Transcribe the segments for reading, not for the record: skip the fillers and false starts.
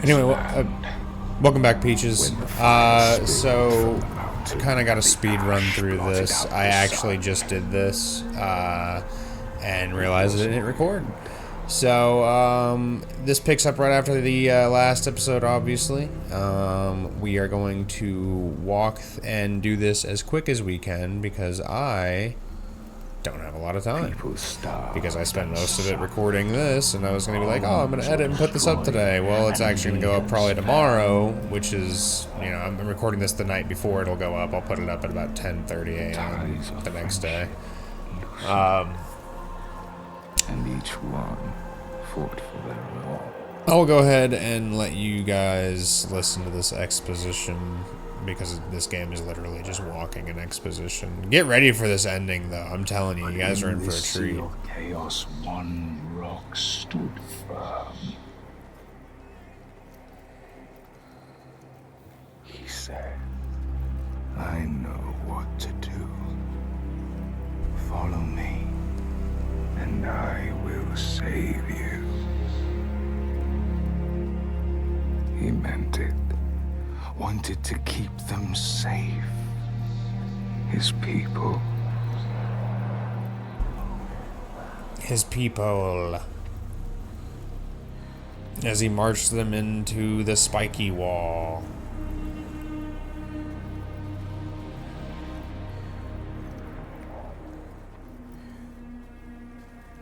Anyway, welcome back, Peaches. So kind of got a speed run through this. I actually just did this and realized it didn't record. So this picks up right after the last episode, obviously. We are going to walk and do this as quick as we can because I don't have a lot of time. Because I spent most of it recording this, and I was going to be like, oh, I'm going to edit and put this up today. Well, it's actually going to go up probably tomorrow, which is, you know, I'm recording this the night before it'll go up. I'll put it up at about 10:30 a.m. the next day. And each one fought for their own. I'll go ahead and let you guys listen to this exposition because this game is literally just walking an exposition. Get ready for this ending, though. I'm telling you, you guys are in for a treat. Chaos, one rock stood firm. He said, I know what to do. Follow me, and I will save you. He meant it. Wanted to keep them safe. His people. His people. As he marched them into the spiky wall.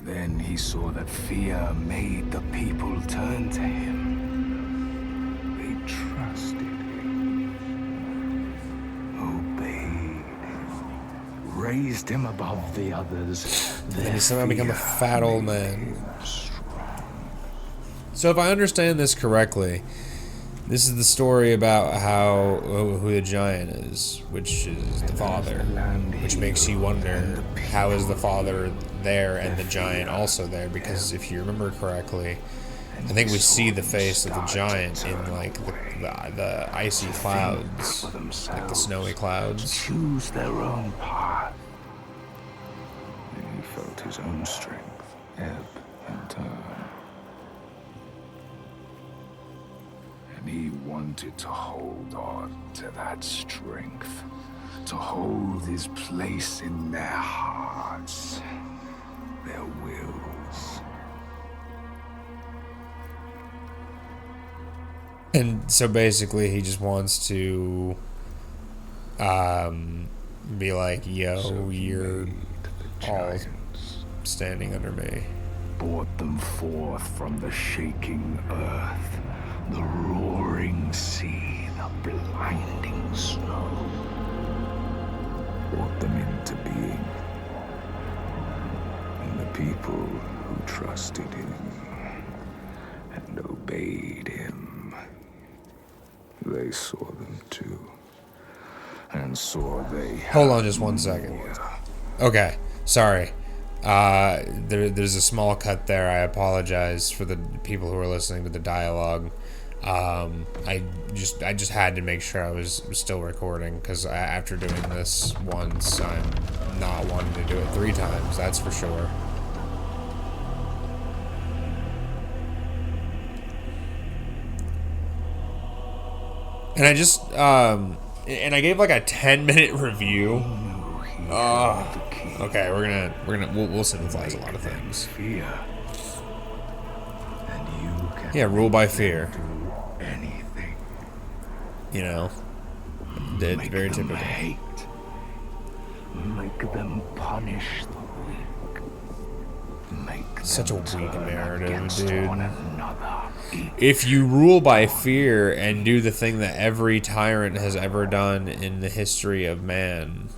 Then he saw that fear made the people turn to him. They trusted him, obeyed him, raised him above the others. And he somehow become a fat old man. So if I understand this correctly, this is the story about who the giant is, which is the father, which makes you wonder, how is the father there and the giant also there? Because if you remember correctly, I think we see the face of the giant in like the icy clouds, like the snowy clouds. Choose their own path. And he felt his own strength ebb and turn. And he wanted to hold on to that strength, to hold his place in their hearts, their wills. And so basically he just wants to be like, yo, So you're made the all giants, standing under me. brought them forth from the shaking earth, the roaring sea, the blinding snow. Brought them into being. And the people who trusted him and obeyed him, they saw them too. And saw they Hold on just one second. Okay, sorry. There's a small cut there. I apologize for the people who are listening to the dialogue. I just had to make sure I was still recording, because after doing this once, I'm not wanting to do it 3 times, that's for sure. And I just, and I gave like a 10-minute review. Okay, we'll sympathize a lot of things. fear. And you can Yeah, rule by fear. do anything. You know, it's Make very them typical. hate. Make them punish the weak. Make Such a them weak turn narrative, against dude. one another. If you rule by fear and do the thing that every tyrant has ever done in the history of man,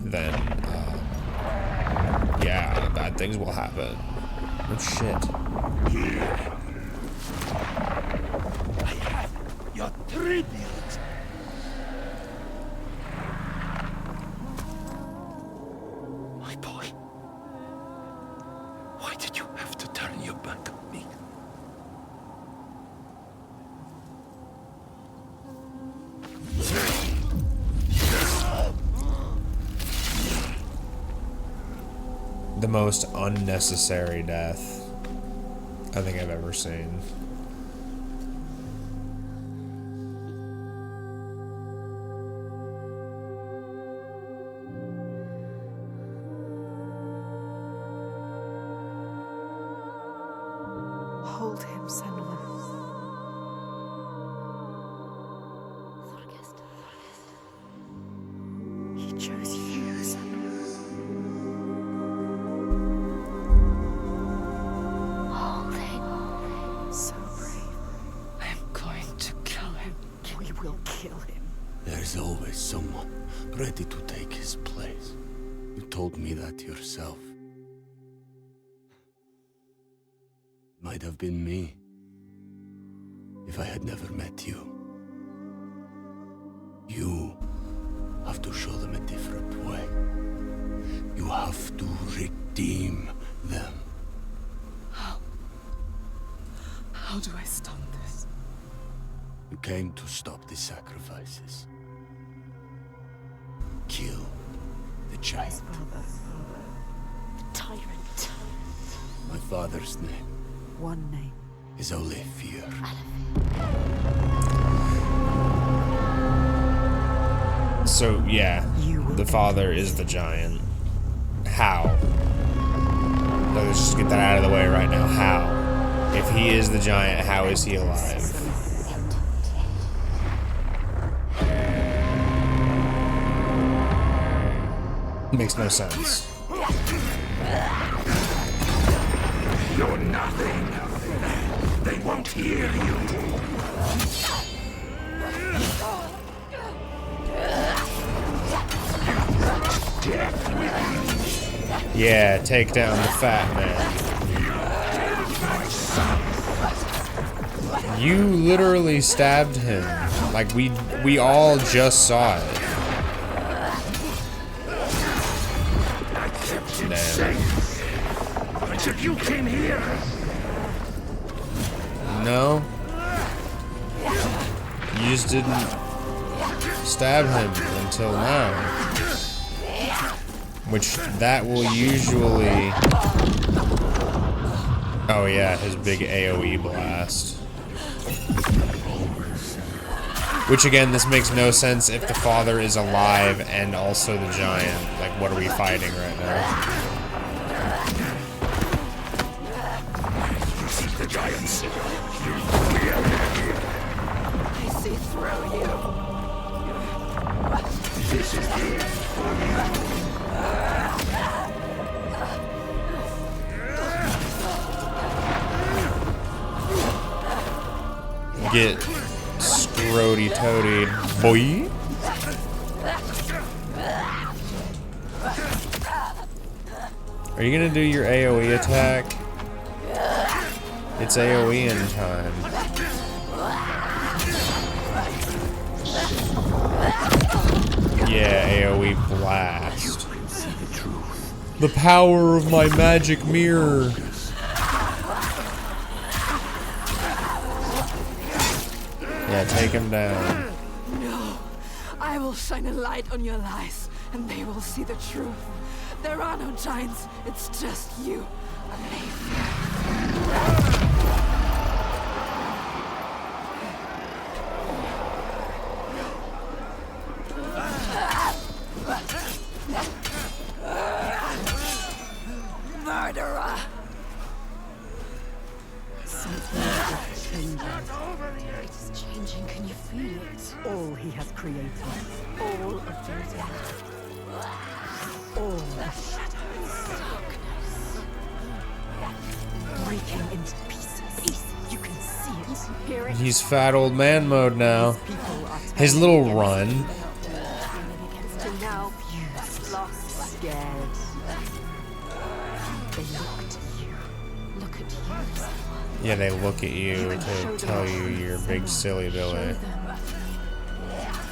then, yeah, bad things will happen. Oh, shit. I have your tribute. My boy, why did you have to turn your back on me? The most unnecessary death I think I've ever seen. him, Senua. He chose you, Senua. So brave. I'm going to kill him. We will kill him. There's always someone ready to take his place. You told me that yourself. Might have been me if I had never met you. You have to show them a different way. You have to redeem them. How do I stop this? You came to stop the sacrifices. Kill the giant. Father. Tyrant. My father's name One name. is only fear. So, yeah, You will the father is the giant. How? Let's just get that out of the way right now. How? If he is the giant, how is he alive? Makes no sense. You're nothing. They won't hear you. Yeah, take down the fat man. You literally stabbed him. Like, we all just saw it. I kept him Damn. safe until you came here. No. You just didn't stab him until now. Which, that will usually... Oh yeah, his big AoE blast. Which again, this makes no sense if the father is alive and also the giant. Like, what are we fighting right now? You see the giants. I see through you. This is it for you. Get scrody toadied, boy. Are you gonna do your AoE attack? It's AoE in time. Yeah, AoE blast. The power of my magic mirror. Yeah, take him down. No. I will shine a light on your lies, and they will see the truth. There are no giants. It's just you. Murderer! Something is changing. It is changing. Can you feel it? All he has created. All of those earth. All the shadows. Darkness. Breaking into pieces. You can see it. Hear it. He's fat old man mode now. People are His little run. till now fused, lost, scared. They look to you. Look at you. Yeah, they look at you to tell you you're big silly Billy.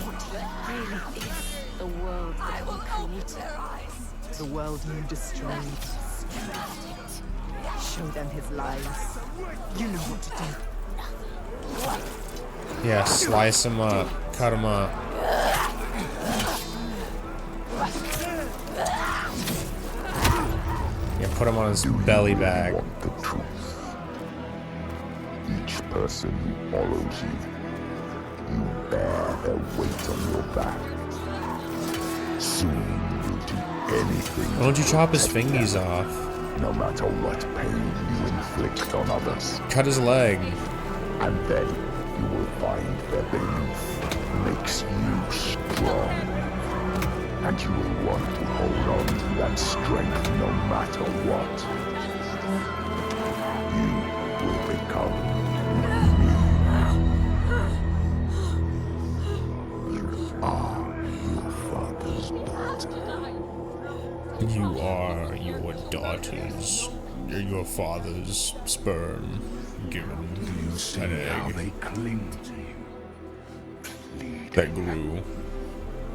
What really is the world that you created. The world you destroyed. Show them his lies. You know what to do. Yeah, slice him up. Cut him up. Yeah, put him on his belly bag. Want the truth. Each person who follows you, you bear their weight on your back. Soon you will do anything. Why don't you chop his fingies off? no matter what pain you inflict on others. Cut his leg. And then you will find their belief makes you strong. And you will want to hold on to that strength no matter what. You will become me. You are your father's daughter. You are your daughter's, your father's sperm given You see an how egg they cling to you. that grew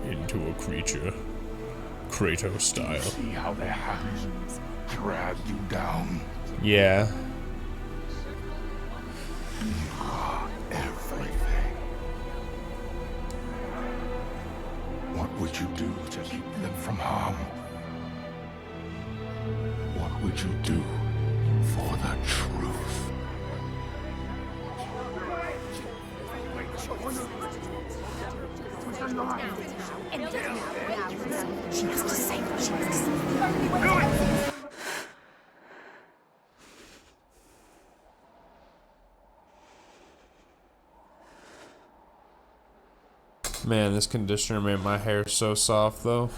into a creature, Kratos style. See how their hands drag you down. Yeah. Everything. What would you do to keep them from harm? What would you do for the truth? She has to say what she has to say. Man, this conditioner made my hair so soft, though.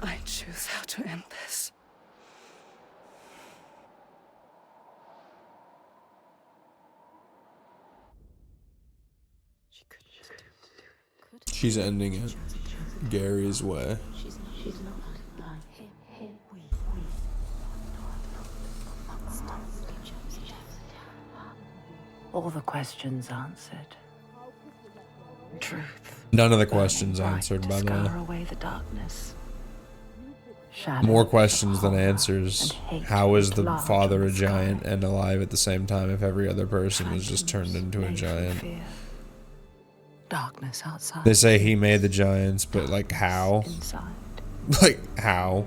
I choose how to end this. She's ending it Gary's way. She's not like him. All the questions answered. Truth. None of the questions answered, by the way. Scour away the darkness. Shadow More questions than answers. and hate How is the large father in a the sky. giant and alive at the same time if every other person was just turned into a Made from giant? fear. Darkness outside. They say he made the giants, but like how? Inside. Like how?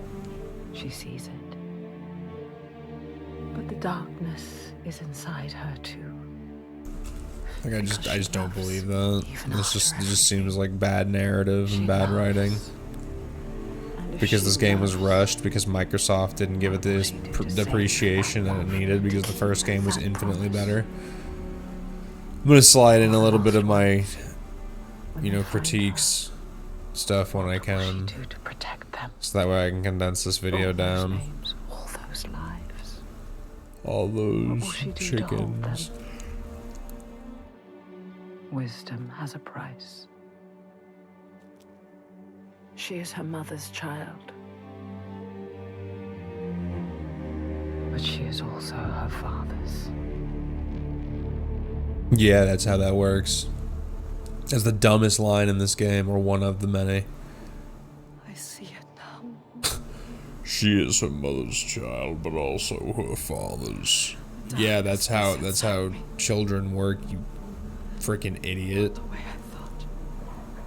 She sees it. But the darkness is inside her too. Like I just don't believe that. Even It after just seems like bad narrative and She bad loves. writing. And if Because she this game was loves, rushed, because Microsoft didn't give it this appreciation that it needed, because the first game was infinitely better. I'm gonna slide in a little bit of my, you know, critiques stuff when I what will can, she do to protect them? so that way I can condense this video All those down. names, all those lives. All What will those she do to hold them? chickens. Wisdom has a price. She is her mother's child. But she is also her father's. Yeah, that's how that works. That's the dumbest line in this game, or one of the many. I see it now. She is her mother's child, but also her father's. Yeah, that's how children work, you freaking idiot. The way I thought.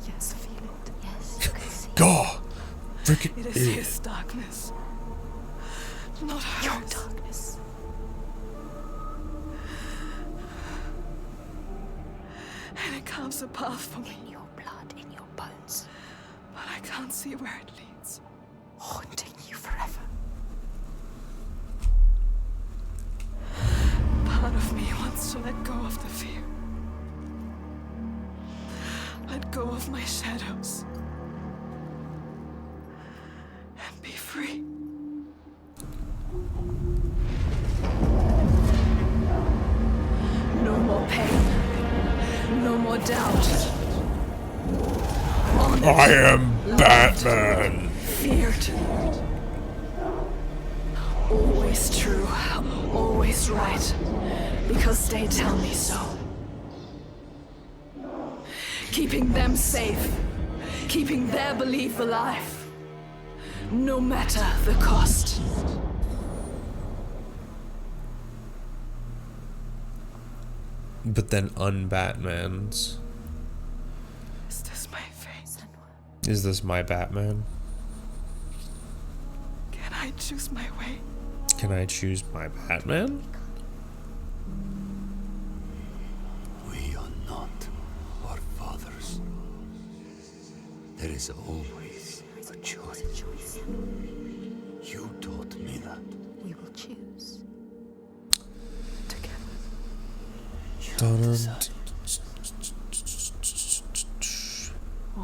Yes, feel it. Yes, you can see. God, freaking It is idiot. his darkness. Not hers. Your darkness. And it carves a path for me. In your blood, in your bones. But I can't see where it leads. Haunting you forever. Part of me wants to let go of the fear. Let go of my shadows. And be free. No more pain. No more doubt. I am Batman. Feared. Always true. Always right. Because they tell me so. Keeping them safe. Keeping their belief alive. No matter the cost. But then un-Batmans. Is this my fate? Is this my Batman? Can I choose my way? Can I choose my Batman? We are not our fathers. There is always a choice. You taught me that. We will choose. All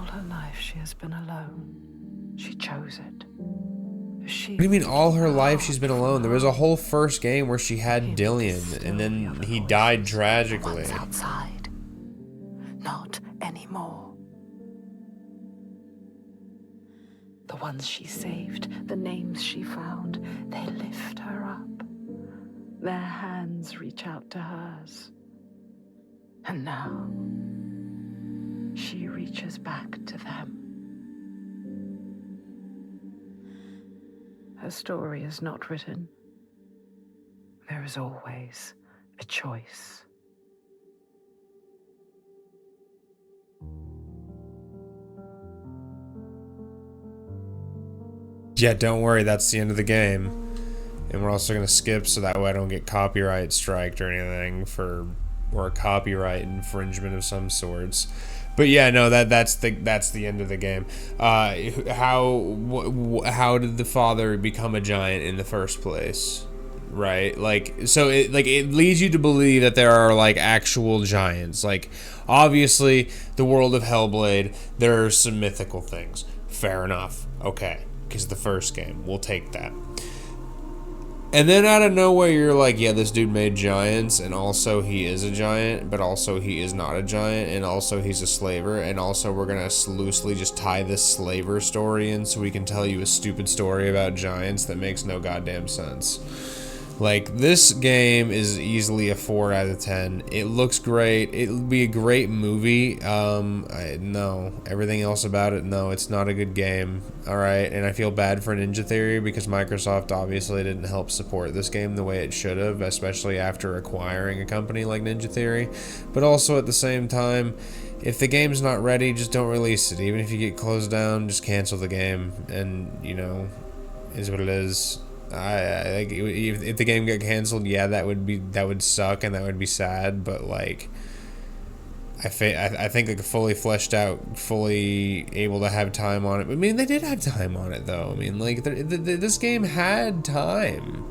her life she has been alone. She chose it. She What do you mean all her life she's been alone? There was a whole first game where she had Dillion, and then he died tragically. Once outside. Not anymore. The ones she saved, the names she found, they lift her up. Their hands reach out to hers. And now, she reaches back to them. Her story is not written. There is always a choice. Yeah, don't worry, that's the end of the game. And we're also gonna skip so that way I don't get copyright striked or anything or a copyright infringement of some sorts. But yeah, no, that's the end of the game. How did the father become a giant in the first place? Right? Like, so it leads you to believe that there are like actual giants. Like, obviously, the world of HellBlade, there are some mythical things. Fair enough. Okay. Because the first game, we'll take that. And then out of nowhere, you're like, yeah, this dude made giants, and also he is a giant, but also he is not a giant, and also he's a slaver, and also we're gonna loosely just tie this slaver story in so we can tell you a stupid story about giants that makes no goddamn sense. Like, this game is easily a 4 out of 10. It looks great. It'll be a great movie. No. Everything else about it, no, it's not a good game. Alright, and I feel bad for Ninja Theory because Microsoft obviously didn't help support this game the way it should have, especially after acquiring a company like Ninja Theory. But also at the same time, if the game's not ready, just don't release it. Even if you get closed down, just cancel the game. And, you know, is what it is. I if the game got canceled, yeah, that would suck and that would be sad, but like I think like fully fleshed out, fully able to have time on it. I mean, they did have time on it though. I mean, like this game had time,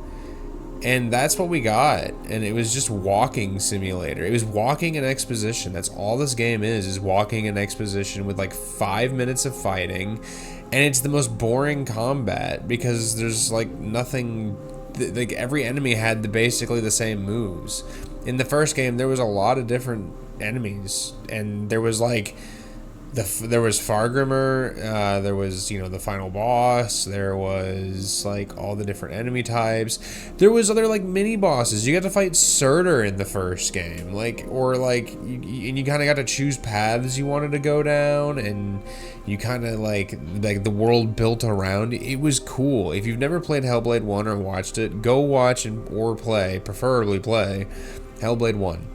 and that's what we got. And it was just walking simulator. It was walking and exposition. That's all this game is walking and exposition with like 5 minutes of fighting. And it's the most boring combat because there's like nothing, like every enemy had basically the same moves. In the first game, there was a lot of different enemies, and there was like there was Fargrimmer, there was, you know, the final boss, there was like all the different enemy types, there was other like mini bosses. You got to fight Surtur in the first game, like, or like you kind of got to choose paths you wanted to go down, and you kind of like the world built around it. Was cool. If you've never played HellBlade 1 or watched it, go watch or play, preferably play HellBlade 1.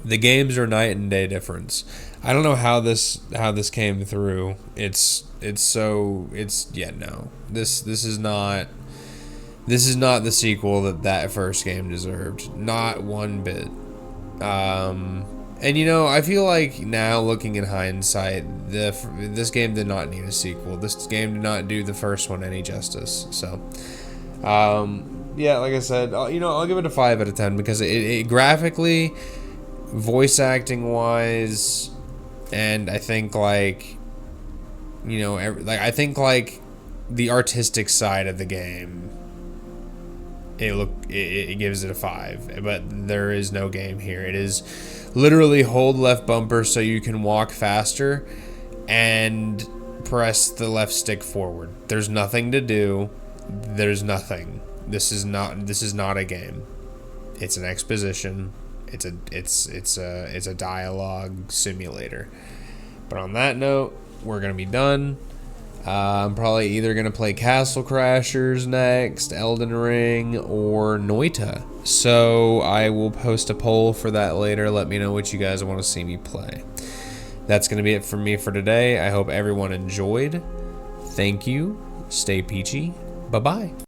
The games are night and day difference. I don't know how this came through. This is not the sequel that first game deserved. Not one bit. And you know, I feel like now looking in hindsight, this game did not need a sequel. This game did not do the first one any justice. So, yeah, like I said, you know, I'll give it a 5 out of 10 because it graphically, voice acting wise, and I think like, you know, I think like the artistic side of the game, it gives it a 5, but there is no game here. It is literally hold left bumper so you can walk faster and press the left stick forward. There's nothing to do. There's nothing. This is not a game. It's an exposition. It's a dialogue simulator. But on that note, we're gonna be done. I'm probably either gonna play Castle Crashers next, Elden Ring, or Noita. So I will post a poll for that later. Let me know what you guys want to see me play. That's gonna be it for me for today. I hope everyone enjoyed. Thank you. Stay peachy. Bye-bye.